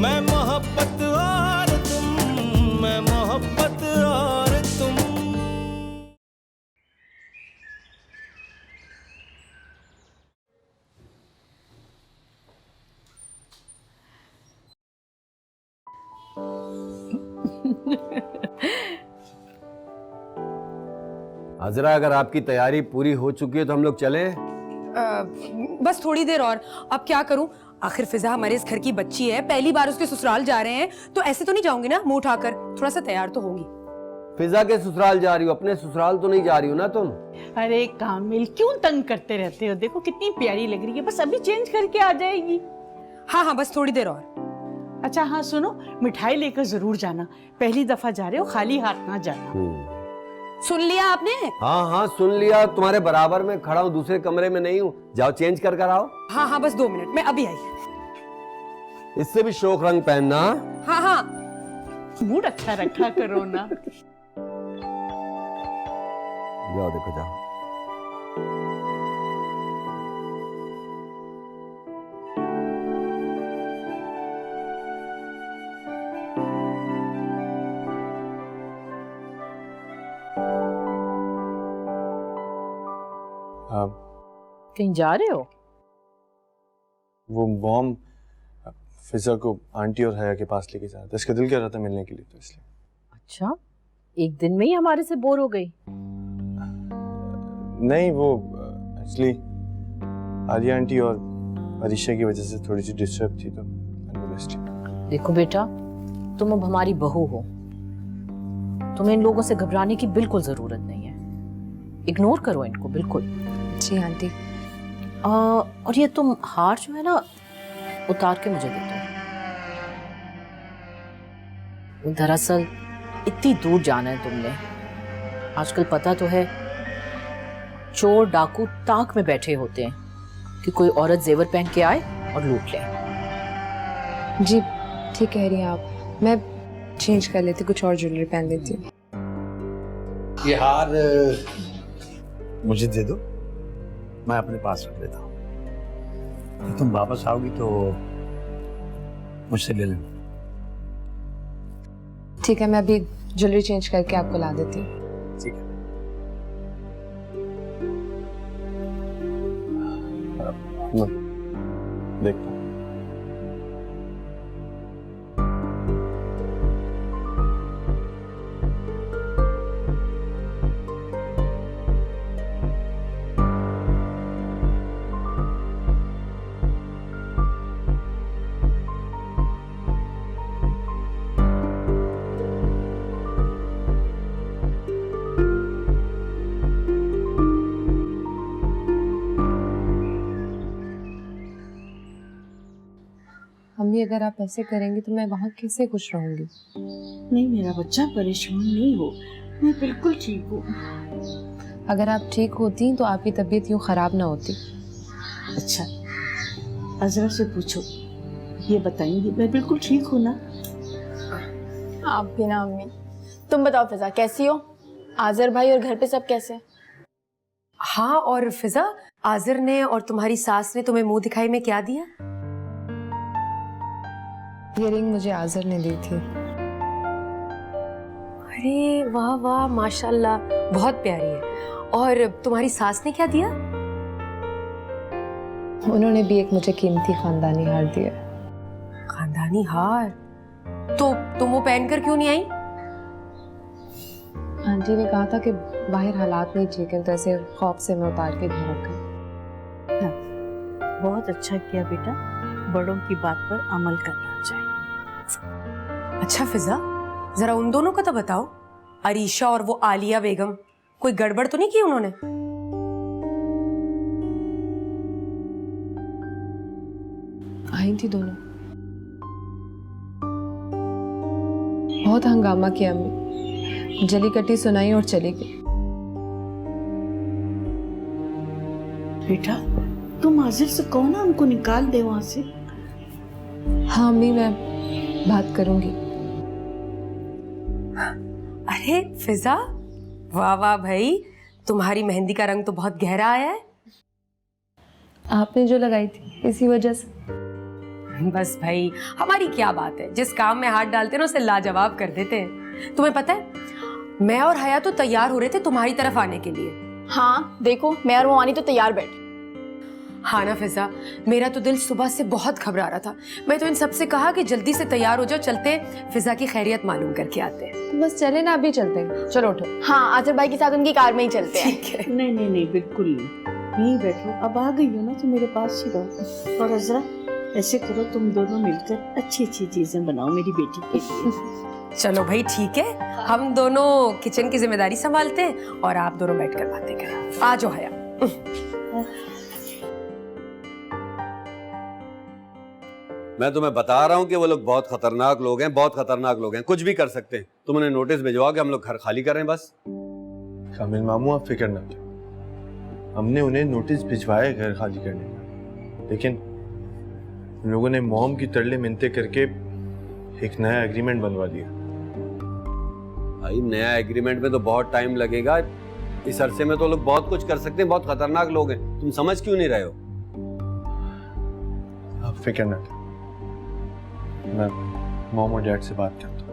मैं मोहब्बत और तुम, मैं मोहब्बत और तुम। हाजरा, अगर आपकी तैयारी पूरी हो चुकी है तो हम लोग चले। बस थोड़ी देर और। अब क्या करूं, आखिर फिजा हमारे इस घर की बच्ची है, पहली बार उसके ससुराल जा रहे हैं, तो ऐसे तो नहीं जाऊंगी ना मुंह उठाकर, थोड़ा सा तैयार तो होगी। फिजा के ससुराल जा रही हो, अपने ससुराल तो नहीं जा रही हो ना तुम? अरे कामिल, क्यों तंग करते रहते हो? देखो कितनी प्यारी लग रही है, बस अभी चेंज करके आ जाएगी। हाँ हाँ, बस थोड़ी देर और। अच्छा हाँ सुनो, मिठाई लेकर जरूर जाना, पहली दफा जा रहे हो, खाली हाथ ना जाना। सुन लिया आपने? हाँ हाँ सुन लिया, तुम्हारे बराबर में खड़ा हूँ, दूसरे कमरे में नहीं हूँ। जाओ चेंज कर कर आओ। हाँ हाँ, बस 2 मिनट, मैं अभी आई। इससे भी शोक रंग पहनना। हाँ हाँ। मूड अच्छा रखा करो ना। जाओ देखो जाओ। कहीं जा रहे हो? वो मॉम फिजा को आंटी और हया के पास लेके जा रहा था, इसका दिल कर रहा था मिलने के लिए, तो इसलिए। अच्छा, एक दिन में ही हमारे से बोर हो गई? नहीं, वो एक्चुअली आलिया आंटी और अरीशा की वजह से थोड़ी सी डिस्टर्ब थी, तो देखो बेटा, तुम अब हमारी बहू हो, तुम्हें इन लोगों से घबराने की बिल्कुल जरूरत नहीं है। इग्नोर करो इनको बिल्कुल। जी आंटी। और ये तुम हार जो है ना, उतार के मुझे दे दो। दरअसल इतनी दूर जाना है तुमने, आजकल पता तो है चोर डाकू ताक में बैठे होते हैं कि कोई औरत जेवर पहन के आए और लूट ले। जी ठीक कह रही हैं आप, मैं चेंज कर लेती, कुछ और ज्वेलरी पहन लेती हूँ। ये हार मुझे दे दो, मैं अपने पास रख लेता हूँ। तुम वापस आओगी तो मुझसे ले लेना। ठीक है, मैं अभी ज्वेलरी चेंज करके आपको ला देती हूँ। ठीक है। देखता हूँ। मम्मी, अगर आप ऐसे करेंगी तो मैं वहाँ कैसे खुश रहूंगी? नहीं मेरा बच्चा, परेशान नहीं हो, मैं बिल्कुल ठीक हूँ। अगर आप ठीक होती तो आपकी तबीयत यूँ खराब ना होती। अच्छा, अजरा से पूछो, ये बताएंगी मैं बिल्कुल ठीक हूँ ना? आप भी ना अम्मी। तुम बताओ फिजा, कैसी हो? आज़र भाई और घर पे सब कैसे? हाँ, और फिजा, आज़र ने और तुम्हारी सास ने तुम्हें मुंह दिखाई में क्या दिया? ये रिंग मुझे आज़र ने दी थी। अरे वाह वाह, माशाल्लाह, बहुत प्यारी है। और तुम्हारी सास ने क्या दिया? उन्होंने भी एक मुझे कीमती खानदानी हार दिया। खानदानी हार? तो तुम वो पहनकर क्यों नहीं आई? आंटी ने कहा था कि बाहर हालात नहीं ठीक है, तो ऐसे खौफ से मैं उतार के घर रख गई। बहुत अच्छा किया बेटा, बड़ों की बात पर अमल करना चाहिए। अच्छा फिजा, जरा उन दोनों का तो बताओ, अरीशा और वो आलिया बेगम, कोई गड़बड़ तो नहीं की उन्होंने? आई थी दोनों, बहुत हंगामा किया अम्मी, जली कटी सुनाई और चली गई। बेटा तुम आज़िर से कहो ना, उनको निकाल दे वहां से। हाँ अम्मी, मैं बात करूंगी। अरे फिजा, वाह वाह भाई, तुम्हारी मेहंदी का रंग तो बहुत गहरा आया है। आपने जो लगाई थी इसी वजह से। बस भाई, हमारी क्या बात है, जिस काम में हाथ डालते हैं ना उसे लाजवाब कर देते हैं। तुम्हें पता है, मैं और हया तो तैयार हो रहे थे तुम्हारी तरफ आने के लिए। हाँ देखो, मैं और मोमानी तो तैयार बैठे। हाँ ना फिजा, मेरा तो दिल सुबह से बहुत घबरा रहा था। मैं तो इन सबसे कहा कि जल्दी से तैयार हो जाओ, चलते हैं फिजा की खैरियत मालूम करके आते हैं। बस चले ना, अभी चलते हैं। चलो उठो। हाँ, आजर भाई के साथ उनकी कार में ही चलते हैं। ठीक है। नहीं नहीं नहीं, बिल्कुल नहीं, यहीं बैठो। अब आ गई हो ना तो मेरे पास ही रहो। और अजरा, ऐसे करो, तुम दोनों मिलकर अच्छी अच्छी चीजें बनाओ मेरी बेटी के लिए। चलो भाई ठीक है, हम दोनों किचन की जिम्मेदारी संभालते हैं और आप दोनों बैठकर बातें करें। आ जाओ हया। मैं तुम्हें बता रहा हूँ कि वो लोग बहुत खतरनाक लोग हैं, बहुत खतरनाक लोग हैं, कुछ भी कर सकते हैं। तुम उन्हें नोटिस भिजवाओ कि हम लोग घर खाली करें बस। कामिल मामू, आप फिक्र ना करें, हमने उन्हें नोटिस भिजवाया घर खाली करने का, लेकिन उन लोगों ने मॉम की तरले मिन्नतें करके एक नया एग्रीमेंट बनवा लिया। भाई नया एग्रीमेंट में तो बहुत टाइम लगेगा, इस अरसे में तो लोग बहुत कुछ कर सकते हैं, बहुत खतरनाक लोग हैं। तुम समझ क्यों नहीं रहे हो? आप फिक्र ना करें, मैं मॉम और डैड से बात करता हूँ।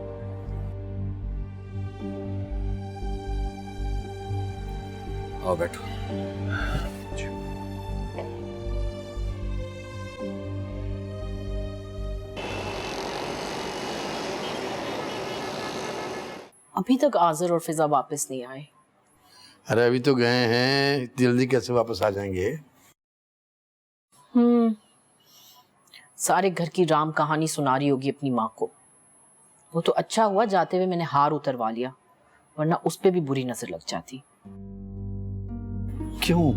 आओ बैठो। अभी तक आज़र और फिजा वापस नहीं आए। अरे अभी तो गए हैं, इतनी जल्दी कैसे वापस आ जाएंगे? सारे घर की राम कहानी सुना रही होगी अपनी माँ को। वो तो अच्छा हुआ जाते हुए मैंने हार उतरवा लिया, वरना उस पे भी बुरी नजर लग जाती। क्यों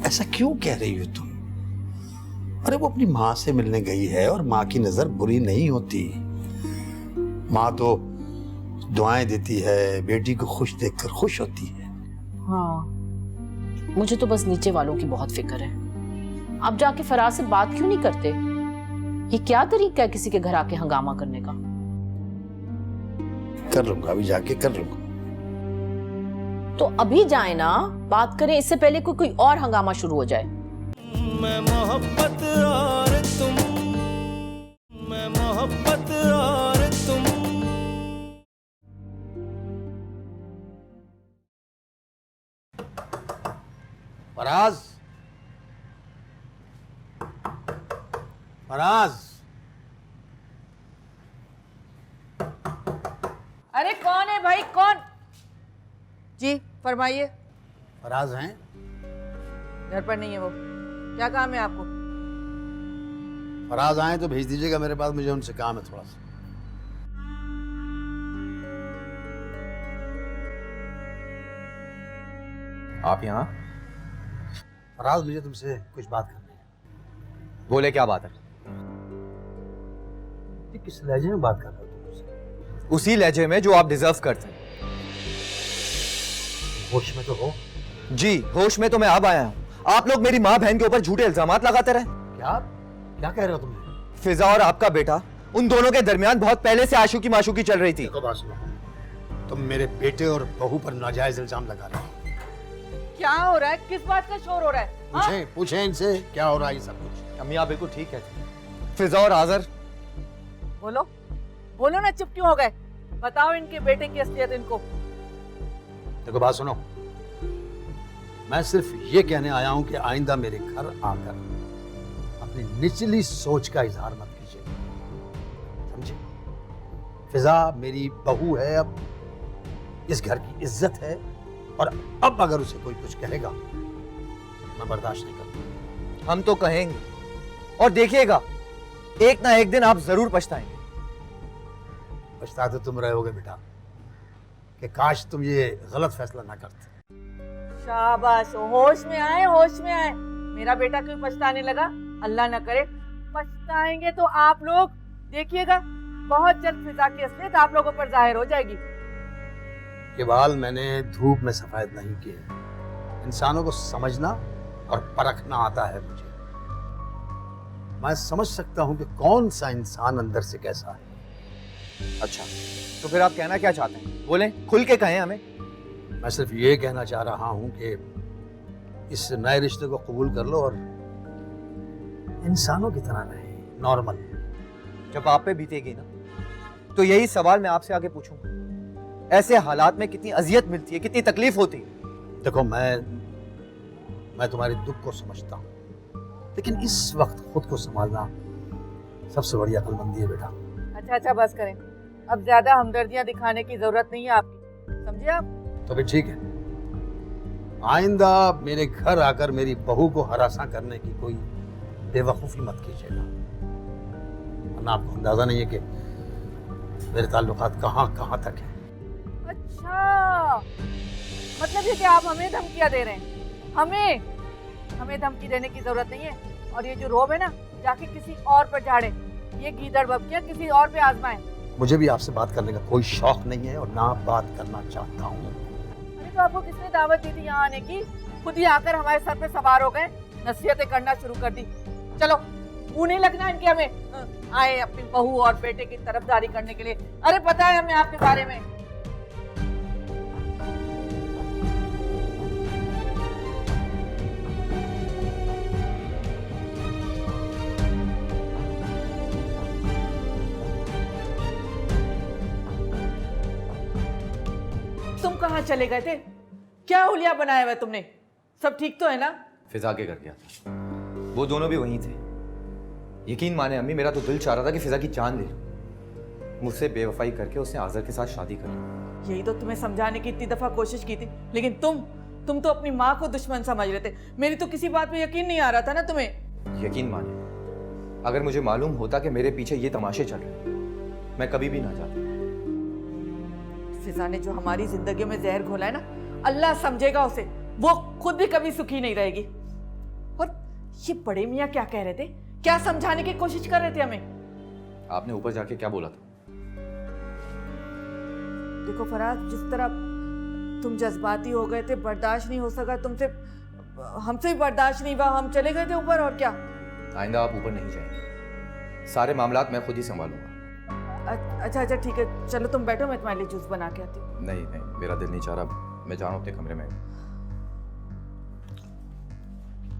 ऐसा क्यों कह रही हो तुम? अरे वो अपनी माँ से मिलने गई है और माँ की नजर बुरी नहीं होती। माँ तो दुआएं देती है, बेटी को खुश देखकर खुश होती है। हाँ, मुझे तो बस नीचे वालों की बहुत फिक्र है। आप जाके फराज से बात क्यों नहीं करते? ये क्या तरीका है किसी के घर आके हंगामा करने का? कर लूंगा, अभी जाके कर लूंगा। तो अभी जाए ना, बात करें, इससे पहले कोई और हंगामा शुरू हो जाए। मैं मोहब्बत और तुम, मैं मोहब्बत और तुम। फराज, फराज, अरे कौन है भाई, कौन? जी फरमाइए। फराज हैं? घर पर नहीं है वो। क्या काम है आपको? फराज आए तो भेज दीजिएगा मेरे पास, मुझे उनसे काम है थोड़ा सा। आप यहाँ? फराज, मुझे तुमसे कुछ बात करनी है। बोले, क्या बात है? ये किस लहजे में बात कर रहे हो तुमसे? उसी लहजे में जो आप डिजर्व करते हैं। होश में तो हो? जी होश में तो मैं अब आया हूँ। आप लोग मेरी माँ बहन के ऊपर झूठे इल्जामात लगाते रहे। क्या क्या कह रहे हो तुम? फिजा और आपका बेटा, उन दोनों के दरमियान बहुत पहले से आशुकी माशुकी चल रही थी। देखो बात सुनो, तुम मेरे बेटे और बहू पर नाजायज इल्जाम लगा रहे हो। क्या हो रहा है? किस बात का शोर हो रहा है? पूछें पूछें इनसे क्या हो रहा है ये सब कुछ। अम्मी आप बिल्कुल ठीक कहती। फिजा और आज़र, बोलो बोलो ना, चुप क्यों हो गए? बताओ इनके बेटे की असलियत इनको। देखो बात सुनो, मैं सिर्फ ये कहने आया हूं कि आइंदा मेरे घर आकर अपनी निचली सोच का इजहार मत कीजिए, समझे? फिजा मेरी बहू है, अब इस घर की इज्जत है, और अब अगर उसे कोई कुछ कहेगा मैं बर्दाश्त नहीं करूंगा। हम तो कहेंगे और देखिएगा, एक ना एक दिन आप जरूर पछताएंगे। पछता तो तुम रहोगे बेटा, कि काश तुम ये गलत फैसला ना करते। शाबाश, होश में आए, होश में आए। मेरा बेटा क्यों पछताने लगा? अल्लाह न करे पछताएंगे तो आप लोग देखिएगा, बहुत जल्द फिजा की असलियत आप लोगों पर जाहिर हो जाएगी। ये बाल मैंने धूप में सफेद नहीं किए। इंसानों को समझना और परखना आता है मुझे। मैं समझ सकता हूं कि कौन सा इंसान अंदर से कैसा है। अच्छा, तो फिर आप कहना क्या चाहते हैं? बोले, खुल के कहें हमें। मैं सिर्फ ये कहना चाह रहा हूं कि इस नए रिश्ते को कबूल कर लो और इंसानों की तरह रहे, नॉर्मल। जब आप पे बीतेगी ना, तो यही सवाल मैं आपसे आगे पूछूंगा। ऐसे हालात में कितनी अजियत मिलती है, कितनी तकलीफ होती है। देखो, मैं तुम्हारे दुख को समझता हूँ, लेकिन इस वक्त खुद को संभालना सबसे बड़ी अक्लमंदी है बेटा। अच्छा बस करें, अब ज्यादा हमदर्दियां दिखाने की जरूरत नहीं है आपकी, समझे आप? तो फिर ठीक है, आइंदा मेरे घर आकर मेरी बहू को हरासा करने की कोई बेवकूफ़ी मत कीजिएगा, वरना आपको अंदाजा नहीं है कि मेरे ताल्लुकात कहाँ तक हैं। अच्छा, मतलब ये कि आप हमें धमकियां दे रहे हैं? हमें धमकी देने की जरूरत नहीं है। और ये जो रोब है ना, जाके किसी और पर झाड़े, ये गीदड़ बब्बियां किसी और पे आजमाएं। मुझे भी आपसे बात करने का कोई शौक नहीं है और ना बात करना चाहता हूँ। अरे तो आपको किसने दावत दी थी यहाँ आने की? खुद ही आकर हमारे सर पे सवार हो गए, नसीहतें करना शुरू कर दी। चलो, मुंह नहीं लगना इनके, हमें आए अपनी बहू और बेटे की तरफदारी करने के लिए। अरे पता है हमें आपके बारे में। तुम कहाँ चले गए थे? क्या हुलिया बनाया हुआ तुमने? सब ठीक तो है ना? फिजा के घर गया था, वो दोनों भी वहीं थे। यकीन माने अम्मी, मेरा तो दिल चाह रहा था कि फिजा की जान ले लूं। मुझसे बेवफाई करके उसने आज़र के साथ शादी कर ली। यही तो तुम्हें समझाने की इतनी दफा कोशिश की थी, लेकिन तुम तो अपनी माँ को दुश्मन समझ रहे थे। मेरी तो किसी बात पे यकीन नहीं आ रहा था ना तुम्हें। यकीन माने, अगर मुझे मालूम होता कि मेरे पीछे ये तमाशे चल रहे, मैं कभी भी ना जाता। फिजा ने जो हमारी जिंदगी में जहर घोला है ना, अल्लाह समझेगा उसे। वो खुद भी कभी सुखी नहीं रहेगी। और ये बड़े मियाँ क्या कह रहे थे? क्या समझाने की कोशिश कर रहे थे हमें? आपने ऊपर जाके क्या बोला था? देखो फराज, जिस तरह तुम जज्बाती हो गए थे, बर्दाश्त नहीं हो सका तुमसे, हमसे भी बर्दाश्त नहीं हुआ, हम चले गए थे ऊपर। और क्या? आइंदा आप ऊपर नहीं जाएंगे, सारे मामलात मैं खुद ही संभालूंगा। अच्छा ठीक है, चलो तुम बैठो, मैं तुम्हारे लिए जूस बना के आती हूँ। नहीं, मेरा दिल नहीं चाह रहा, मैं जा रहा हूँ अपने कमरे में।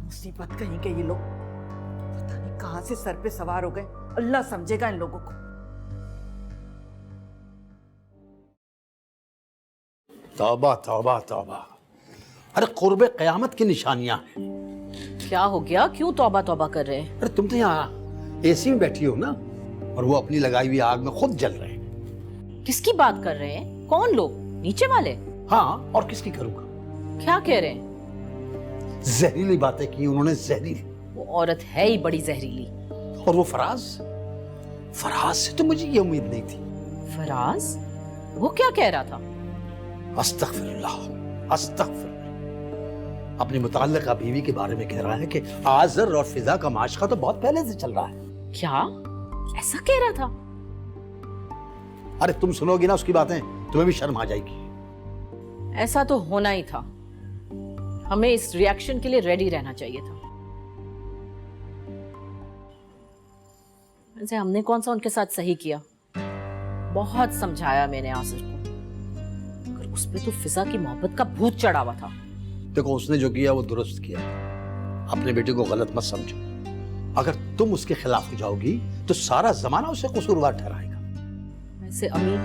मुसीबत कहीं के ये लोग, पता नहीं कहां से सर पे सवार हो गए। अल्लाह समझेगा इन लोगों को। तौबा तौबा तौबा, अरे कुर्बे क़यामत की निशानियां हैं। क्या हो गया? क्यों तौबा तौबा कर रहे हैं? अरे तुम तो यहाँ एसी में बैठी हो ना, और वो अपनी लगाई हुई आग में खुद जल रहे हैं। किसकी बात कर रहे हैं? कौन लोग? नीचे वाले? हाँ, और किसकी करूँगा? क्या कह रहे हैं? जहरीली बातें की उन्होंने, जहरीली। वो औरत है ही बड़ी जहरीली। और वो फराज से तो मुझे ये उम्मीद नहीं थी। फराज? वो क्या कह रहा था? अस्तगफिरुल्लाह, अपनी मुतल्लिका बीवी के बारे में कह रहा है कि आज़र और फिजा का माशका तो बहुत पहले से चल रहा है। क्या? ऐसा कह रहा था? अरे तुम सुनोगी ना उसकी बातें, तुम्हें भी शर्म आ जाएगी। ऐसा तो होना ही था, हमें इस रिएक्शन के लिए रेडी रहना चाहिए था। वैसे हमने कौन सा उनके साथ सही किया? बहुत समझाया मैंने आसिर को, मगर उस पे तो फिजा की मोहब्बत का भूत चढ़ा हुआ था। देखो, उसने जो किया वो दुरुस्त किया। अपने बेटे को गलत मत समझो। अगर तुम उसके खिलाफ हो जाओगी तो सारा जमाना उसे कसूरवार ठहराएगा। वैसे अमीन,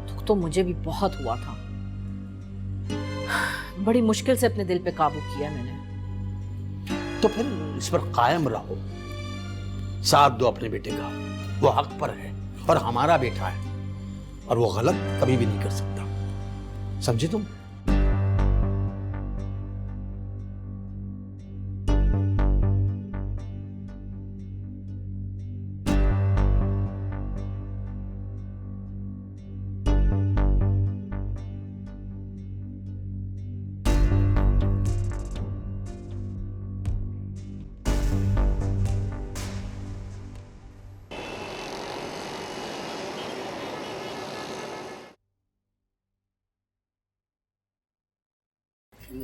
दुख तो मुझे भी बहुत हुआ था। बड़ी मुश्किल से अपने दिल पे काबू किया मैंने। तो फिर इस पर कायम रहो, साथ दो अपने बेटे का। वो हक पर है और हमारा बेटा है, और वो गलत कभी भी नहीं कर सकता। समझे तुम?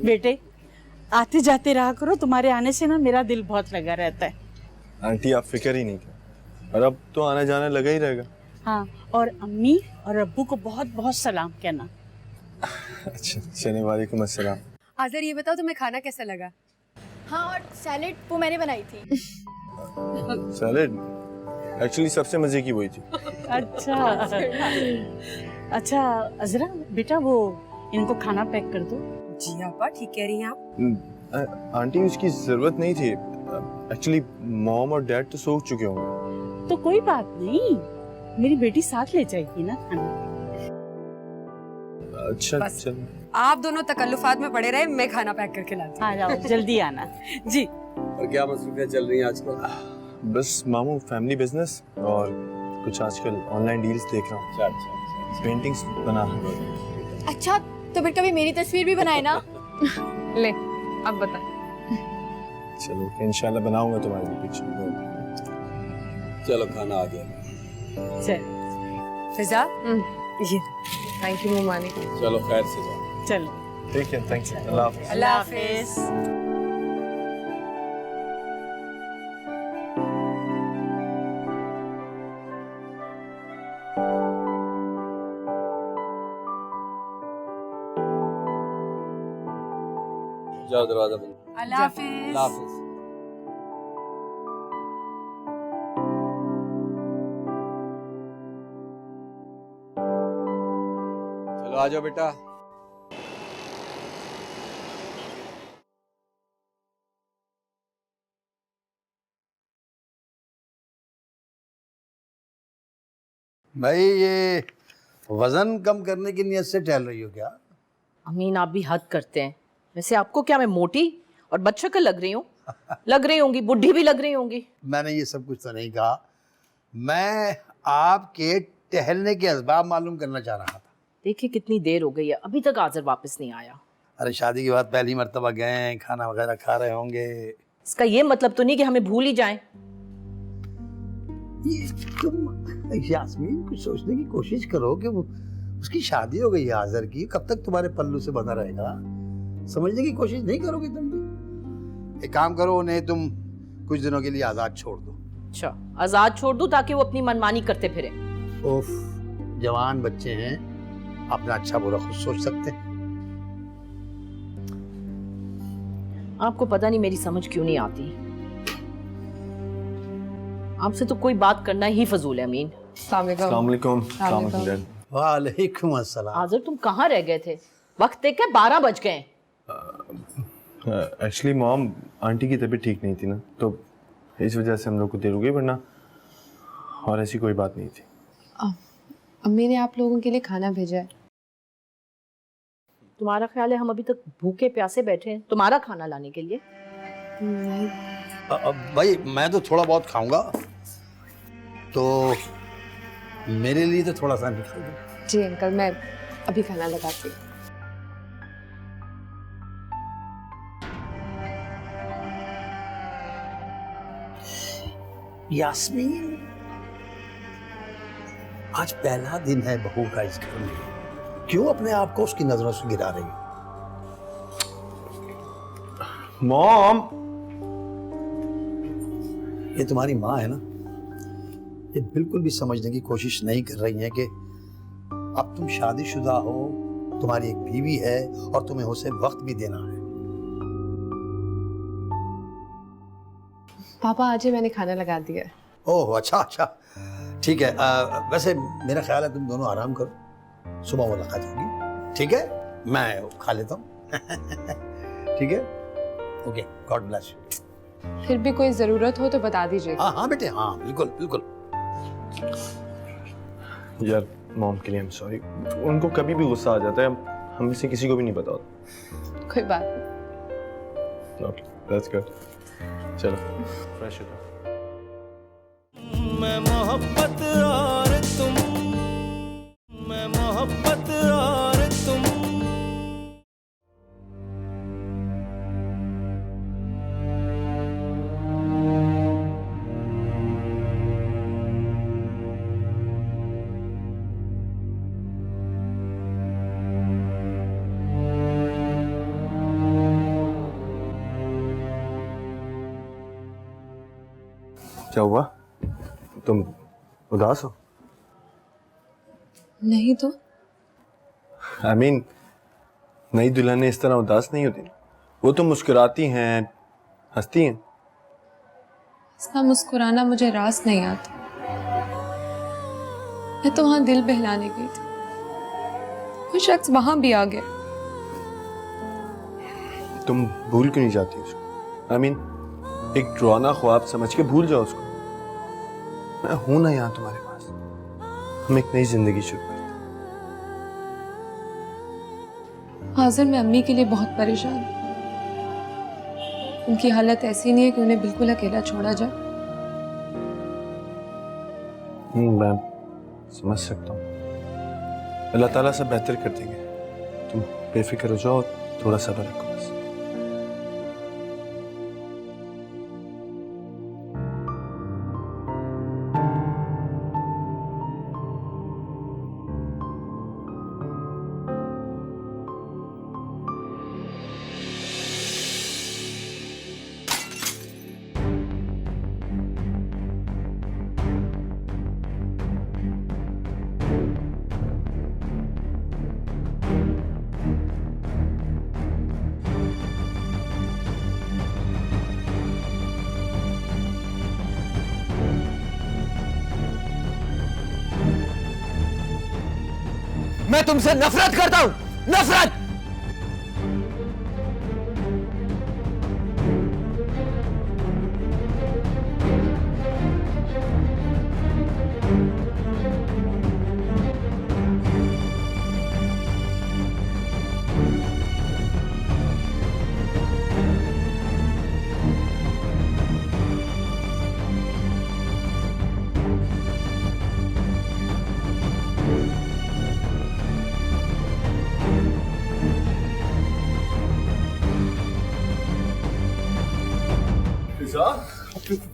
बेटे, आते जाते रहा करो, तुम्हारे आने से ना मेरा दिल बहुत लगा रहता है। आंटी आप फिक्र ही नहीं कर, और अब तो आना जाना लगा ही रहेगा। हाँ, और अम्मी और अब्बू को बहुत बहुत सलाम कहना। अच्छा, चलिए, वालेकुम अस्सलाम। आज़र, ये बताओ तुम्हें खाना कैसा लगा? हाँ, और सैलेड वो मैंने बनाई थी। सैलेड एक्चुअली सबसे मजे की वही थी। अच्छा अच्छा अजरा बेटा वो इनको खाना पैक कर दो। जी आपा ठीक कह रही हैं आप। आंटी उसकी जरूरत नहीं थी। एक्चुअली मॉम और डैड तो सो चुके होंगे। तो कोई बात नहीं, मेरी बेटी साथ ले जाएगी ना खाना। अच्छा बस। चल। आप दोनों तकल्लुफात में पड़े रहे, मैं खाना पैक करके लाती आ जाओ जल्दी आना। जी। और क्या मसरूफियात चल रही हैं आजकल? बस मामू फैमिली बिजनेस और कुछ आजकल ऑनलाइन डील्स देख रहा हूँ। अच्छा। पेंटिंग्स बना रहा हूँ। अच्छा तो फिर कभी मेरी तस्वीर भी बनाए ना। ले अब बता। चलो इंशाल्लाह बनाऊंगा तुम्हारे लिए पिक्चर। चलो खाना आ गया। चल फिजा ये थैंक यू मुमानी। चलो खैर से जाओ। चलो ठीक है, थैंक यू। अल्लाह हाफिज़। अल्लाह हाफिज। जाओ दरवाजा बंद। अल्लाह हाफिज। अल्लाह हाफिज। चलो आ जाओ बेटा। भाई ये वजन कम करने की नियत से टहल रही हो क्या? अमीन आप भी हद करते हैं। वैसे आपको क्या मैं मोटी और बदशक्ल लग रही हूँ? लग रही होंगी, बुढ़ी भी लग रही होंगी। मैंने ये सब कुछ तो नहीं कहा, मैं आपके टहलने के असबाब मालूम करना चाह रहा था। देखिए कितनी देर हो गई है, अभी तक आज़र वापस नहीं आया। अरे शादी के बाद पहली मर्तबा गए हैं, खाना वगैरह खा रहे होंगे। इसका ये मतलब तो नहीं कि हमें भूल ही जाएं। ये तुम यास्मीन कुछ सोचने की कोशिश करो कि वो उसकी शादी हो गई है आज़र की, कब तक तुम्हारे पल्लू से बंधा रहेगा? समझने की कोशिश नहीं करोगे तुम भी? एक काम करो, उन्हें तुम कुछ दिनों के लिए आज़ाद छोड़ दो। अच्छा आज़ाद छोड़ दूं ताकि वो अपनी मनमानी करते फिरे? ओफ, जवान बच्चे हैं, अपना अच्छा बुरा खुद सोच सकते हैं। आपको पता नहीं मेरी समझ क्यों नहीं आती। आपसे तो कोई बात करना ही फजूल है अमीन। अस्सलाम वालेकुम। अस्सलाम वालेकुम डैड। वालेकुम अस्सलाम। आज़र तुम कहाँ रह गए थे? वक्त देख के 12 बज गए। एक्चुअली मॉम आंटी की तबीयत ठीक नहीं थी ना, तो इस वजह से हम लोग को देर हो गई, वरना और ऐसी कोई बात नहीं थी। अम्मी ने आप लोगों के लिए खाना भेजा है। तुम्हारा ख्याल है हम अभी तक भूखे प्यासे बैठे हैं तुम्हारा खाना लाने के लिए? नहीं। भाई मैं तो थोड़ा बहुत खाऊंगा, तो मेरे लिए तो थोड़ा सा निकाल दो। जी अंकल मैं अभी खाना लगाती हूँ। यास्मीन, आज पहला दिन है बहू का इस घर में, क्यों अपने आप को उसकी नजरों से गिरा रही हो? मॉम, ये तुम्हारी माँ है ना, ये बिल्कुल भी समझने की कोशिश नहीं कर रही है कि अब तुम शादीशुदा हो, तुम्हारी एक बीवी है और तुम्हें उसे वक्त भी देना है। पापा आज ही मैंने खाना लगा दिया है। ओह अच्छा अच्छा, ठीक है। वैसे मेरा ख्याल है तुम दोनों आराम करो, सुबह मुलाकात होगी। ठीक है, मैं खा लेता हूँ। ठीक है, ओके, गॉड ब्लेस यू। फिर भी कोई जरूरत हो तो बता दीजिए। हाँ हाँ बेटे, हाँ बिल्कुल बिल्कुल। यार मॉम के लिए आई एम सॉरी, उनको कभी भी गुस्सा आ जाता है, हम में से किसी को भी नहीं पता होता। कोई बात नहीं। Okay, that's good. चलो फ्रेश हो जाओ। मैं मोहब्बत और तुम, मैं मोहब्बत और तुम। क्या हुआ, तुम उदास हो? नहीं तो आई मीन नई दुल्हन इस तरह उदास नहीं होती, वो तो मुस्कुराती हैं, हंसती हैं। इसका मुस्कुराना मुझे रास नहीं आता। मैं तो वहां दिल बहलाने गई थी, वो शख्स वहां भी आ गया। तुम भूल क्यों नहीं जाती उसको? I mean, एक डरावना ख्वाब समझ के भूल जाओ उसको। मैं हूं ना यहाँ तुम्हारे पास। हम एक नई जिंदगी शुरू करते हैं। हाजिर, मैं अम्मी के लिए बहुत परेशान हूँ। उनकी हालत ऐसी नहीं है कि उन्हें बिल्कुल अकेला छोड़ा जाए। मैं समझ सकता हूँ। अल्लाह ताला सब बेहतर कर देंगे। तुम बेफिक्र हो जाओ, थोड़ा सब्र रखो बस। मैं तुमसे नफरत करता हूं, नफरत।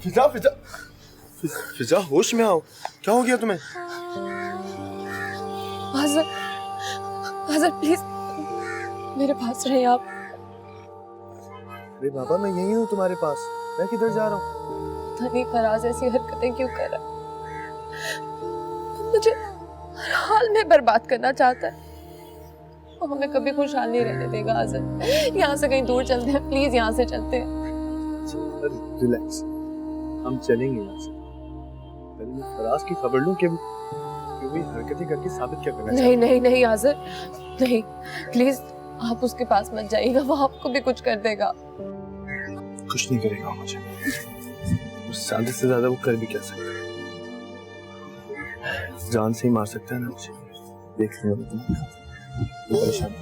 फिजा, फिजा, फिजा, होश में आओ। क्या हो गया तुम्हें? हाजिर, हाजिर प्लीज मेरे पास रहे आप। अरे बाबा, मैं यही हूँ तुम्हारे पास। मैं किधर जा रहा हूँ? पता नहीं फराज ऐसी हरकतें क्यों कर रहा है। मुझे हर हाल में बर्बाद करना चाहता है और हमें कभी खुशहाल नहीं रहने देगा। हाजिर, यहाँ से कहीं दूर चलते हैं, प्लीज यहाँ से चलते हैं। रिलैक्स, हम चलेंगे यहाँ से। पहले मैं फराज की खबर लूं कि वही हरकतें करके साबित क्या करना नहीं नहीं नहीं हाजिर, नहीं प्लीज आप उसके पास मत जाइएगा, वो आपको भी कुछ कर देगा। कुछ नहीं करेगा मुझे। ज्यादा से ज्यादा वो कर भी क्या सकता है? जान से ही मार सकता है ना मुझे। देख लूंगा तुम परेशान।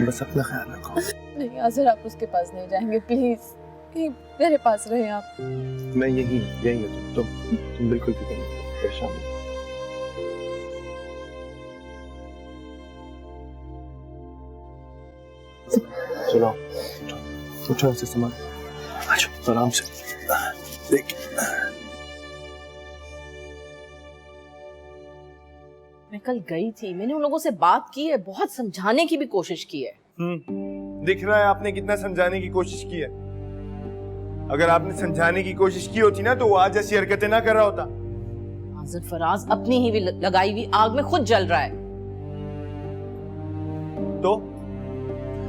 बस अपना ख्याल रखो। नहीं हाजिर, आप उसके पास नहीं जाएंगे, प्लीज मेरे पास रहे आप। मैं यही हूँ। तुम बिल्कुल भी परेशान नहीं। चलो उठो, ऐसे सामान आराम से देख। मैं कल गई थी, मैंने उन लोगों से बात की है, बहुत समझाने की भी कोशिश की है। दिख रहा है आपने कितना समझाने की कोशिश की है। अगर आपने समझाने की कोशिश की होती ना तो वो आज ऐसी हरकतें ना कर रहा होता। हाजिर, फराज अपनी ही लगाई हुई आग में खुद जल रहा है।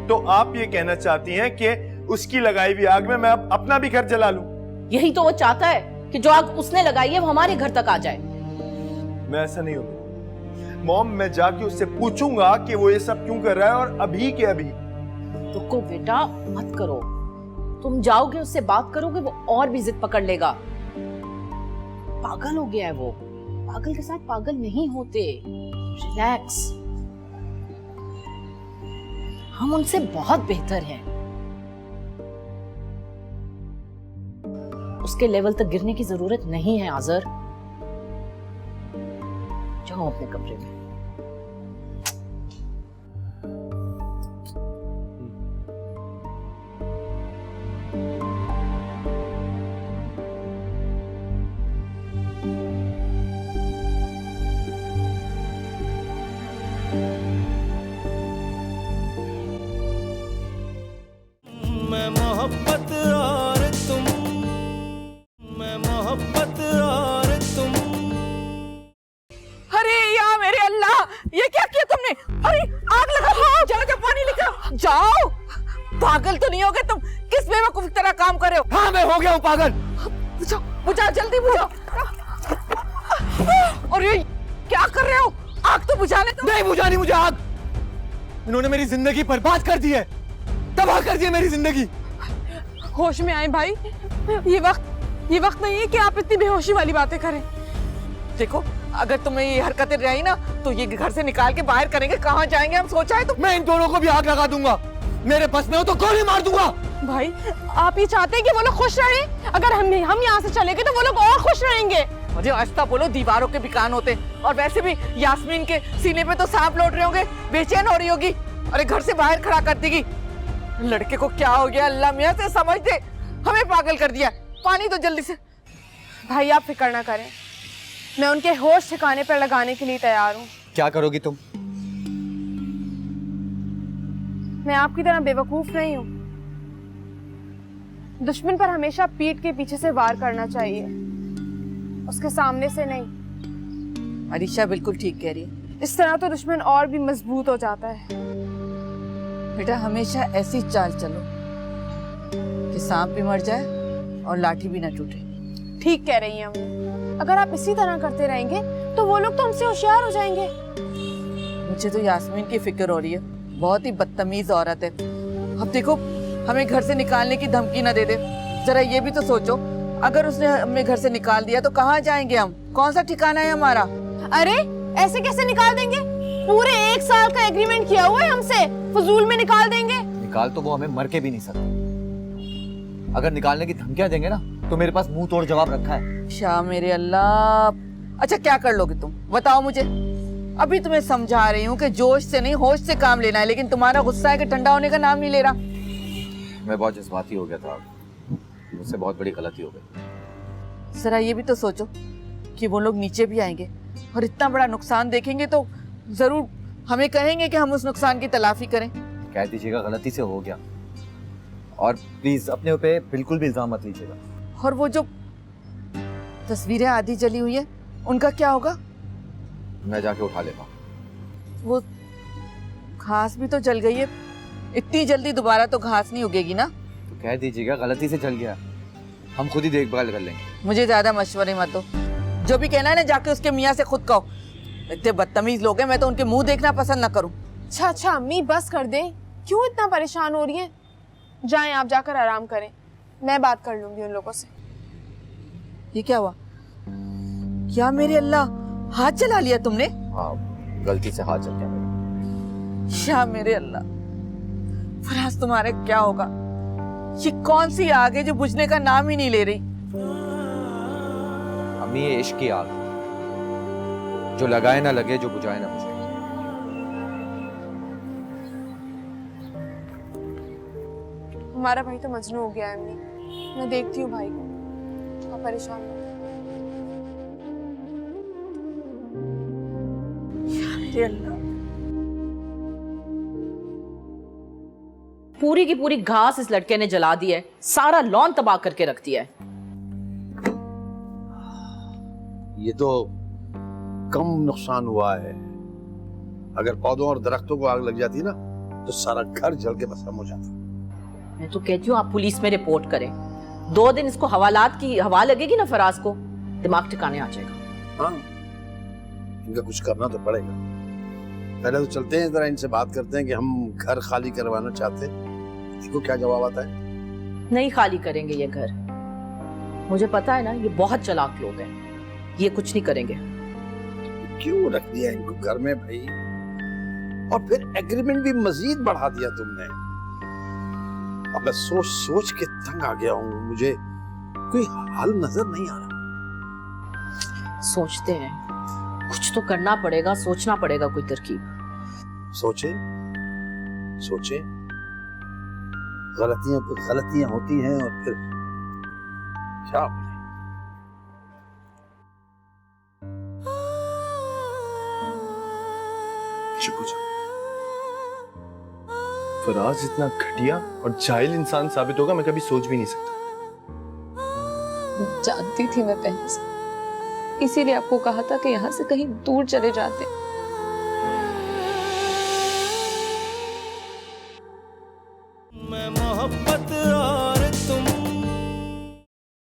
तो आप ये कहना चाहती हैं कि उसकी लगाई हुई आग में मैं अपना भी घर जला लूं? यही तो वो चाहता है कि जो आग उसने लगाई है वो हमारे घर तक आ जाए। मैं ऐसा नहीं होगा मॉम, मैं जाके उससे पूछूंगा कि वो ये सब क्यों कर रहा है और अभी के अभी। रुको बेटा, मत करो। तुम जाओगे उससे बात करोगे, वो और भी जिद पकड़ लेगा। पागल हो गया है वो। पागल के साथ पागल नहीं होते। रिलैक्स, हम उनसे बहुत बेहतर हैं। उसके लेवल तक गिरने की जरूरत नहीं है आज़र। जाओ अपने कमरे में। मैं मोहब्बत और तुम, मैं मोहब्बत और तुम। अरे या मेरे अल्लाह, पागल तो नहीं हो गए तुम? किस बेवकूफ की तरह काम कर रहे हो? हाँ मैं हो गया हूँ पागल। बुझाओ बुझाओ जल्दी बुझाओ। और ये क्या कर रहे हो? आग तो बुझाने दो। नहीं बुझानी मुझे आग। इन्होंने मेरी जिंदगी बर्बाद कर दी है, तबाह कर दी है मेरी जिंदगी। होश में आए भाई, ये वक्त नहीं है कि आप इतनी बेहोशी वाली बातें करें। देखो अगर तुम्हें ये हरकतें रही ना तो ये घर से निकाल के बाहर करेंगे। कहाँ जाएंगे हम सोचा है? तो मैं इन दोनों को भी आग लगा दूंगा, मेरे बस में हो तो गोली मार दूंगा। भाई आप ये चाहते हैं कि वो लोग खुश रहें? अगर हम यहाँ से चले गए तो वो लोग और खुश रहेंगे। मुझे आस्था बोलो, दीवारों के भी कान होते। और वैसे भी यास्मीन के सीने पे तो सांप लौट रहे होंगे, बेचैन हो रही होगी। अरे घर से बाहर खड़ा कर देगी। लड़के को क्या हो गया? अल्लाह मियां से समझ दे, हमें पागल कर दिया। पानी तो जल्दी से। भाई आप फिक्र ना करें, मैं उनके होश ठिकाने पर लगाने के लिए तैयार हूँ। क्या करोगी तुम? मैं आपकी तरह बेवकूफ नहीं हूँ। दुश्मन पर हमेशा पीठ के पीछे से वार करना चाहिए, उसके सामने से नहीं। अलीशा बिल्कुल ठीक कह रही है। इस तरह तो दुश्मन और भी मजबूत हो जाता है। बेटा हमेशा ऐसी चाल चलो कि सांप भी मर जाए और लाठी भी ना टूटे। ठीक कह रही हैं अम्मी, अगर आप इसी तरह करते रहेंगे तो वो लोग तो हमसे होशियार हो जाएंगे। मुझे तो यास्मीन की फिक्र हो रही है, बहुत ही बदतमीज औरत है। अब देखो हमें घर से निकालने की धमकी ना दे दे। जरा ये भी तो सोचो, अगर उसने हमें घर से निकाल दिया तो कहाँ जाएंगे हम? कौन सा ठिकाना है हमारा? अरे ऐसे कैसे निकाल देंगे? पूरे 1 साल का एग्रीमेंट किया हुआ है हमसे, फजूल में निकाल देंगे? निकाल तो वो हमें मर के भी नहीं सकते। अगर निकालने की धमकियां देंगे ना तो मेरे पास मुंह तोड़ जवाब रखा है। शाह मेरे अल्लाह। अच्छा क्या कर लोगे तुम, बताओ मुझे। अभी तुम्हें समझा रही हूँ कि जोश से नहीं होश से काम लेना है, लेकिन तुम्हारा गुस्सा है कि ठंडा होने का नाम नहीं ले रहा। मैं बहुत जज्बाती हो गया था, मुझसे बहुत बड़ी गलती हो गई। जरा ये भी तो सोचो कि वो लोग नीचे भी आएंगे और इतना बड़ा नुकसान देखेंगे तो जरूर हमें कहेंगे कि हम उस नुकसान की तलाफी करें। कह दीजिएगा गलती से हो गया, और प्लीज अपने ऊपर बिल्कुल भी इल्जाम मत लीजिएगा। और वो जो तस्वीरें आधी जली हुई है उनका क्या होगा? मैं जाके उठा लेता हूँ। वो घास भी तो जल गई है, इतनी जल्दी दोबारा तो घास नहीं उगेगी ना। तो कह दीजिएगा गलती से जल गया, हम खुद ही देखभाल कर लेंगे। मुझे ज्यादा मशवरे मत दो, जो भी कहना है ना जाके उसके मियाँ से खुद कहो। इतने बदतमीज लोग हैं, मैं तो उनके मुंह देखना पसंद ना करूं। अच्छा अम्मी बस कर दे, क्यों इतना परेशान हो रही है? जाएं आप जाकर आराम करें, मैं बात कर लूंगी उन लोगों से। ये क्या हुआ? क्या मेरे अल्लाह, हाथ जला लिया तुमने? हाँ गलती से हाथ जल गया मेरा। शाह मेरे अल्लाह, फराज तुम्हारे क्या होगा? ये कौन सी आग है जो बुझने का नाम ही नहीं ले रही? अम्मी ये इश्क की आग, जो लगाए ना लगे, जो बुझाए ना बुझे। हमारा भाई तो मजनू हो गया है अम्मी, मैं देखती हूँ भाई को, आप परेशान मत। मेरे अल्लाह, पूरी की पूरी घास इस लड़के ने जला दी है, सारा लॉन तबाह करके रख दिया है। ये तो कम नुकसान हुआ है। अगर पौधों और दरख्तों को आग लग जाती ना तो सारा घर जल के भस्म हो जाता। मैं तो कहती हूँ आप पुलिस में रिपोर्ट करें, 2 दिन इसको हवालात की हवा लगेगी ना फराज को, दिमाग ठिकाने आ जाएगा। हाँ इनका कुछ करना तो पड़ेगा। पहले तो चलते हैं जरा इनसे बात करते हैं कि हम घर खाली करवाना चाहते हैं, देखो क्या जवाब आता है। नहीं खाली करेंगे ये घर, मुझे पता है ना, ये बहुत चालाक लोग हैं, ये कुछ नहीं करेंगे। क्यों रख दिया इनको घर में भाई? और फिर एग्रीमेंट भी मजीद बढ़ा दिया तुमने। अब मैं सोच सोच के तंग आ गया हूँ, मुझे कोई हल नजर नहीं आ रहा। सोचते हैं, कुछ तो करना पड़ेगा, सोचना पड़ेगा कोई तरकीब। सोचे सोचे, गलतियां होती हैं और फिर क्या बोले। फराज इतना घटिया और जाहिल इंसान साबित होगा, मैं कभी सोच भी नहीं सकता। जानती थी मैं पहले से, इसीलिए आपको कहा था कि यहाँ से कहीं दूर चले जाते।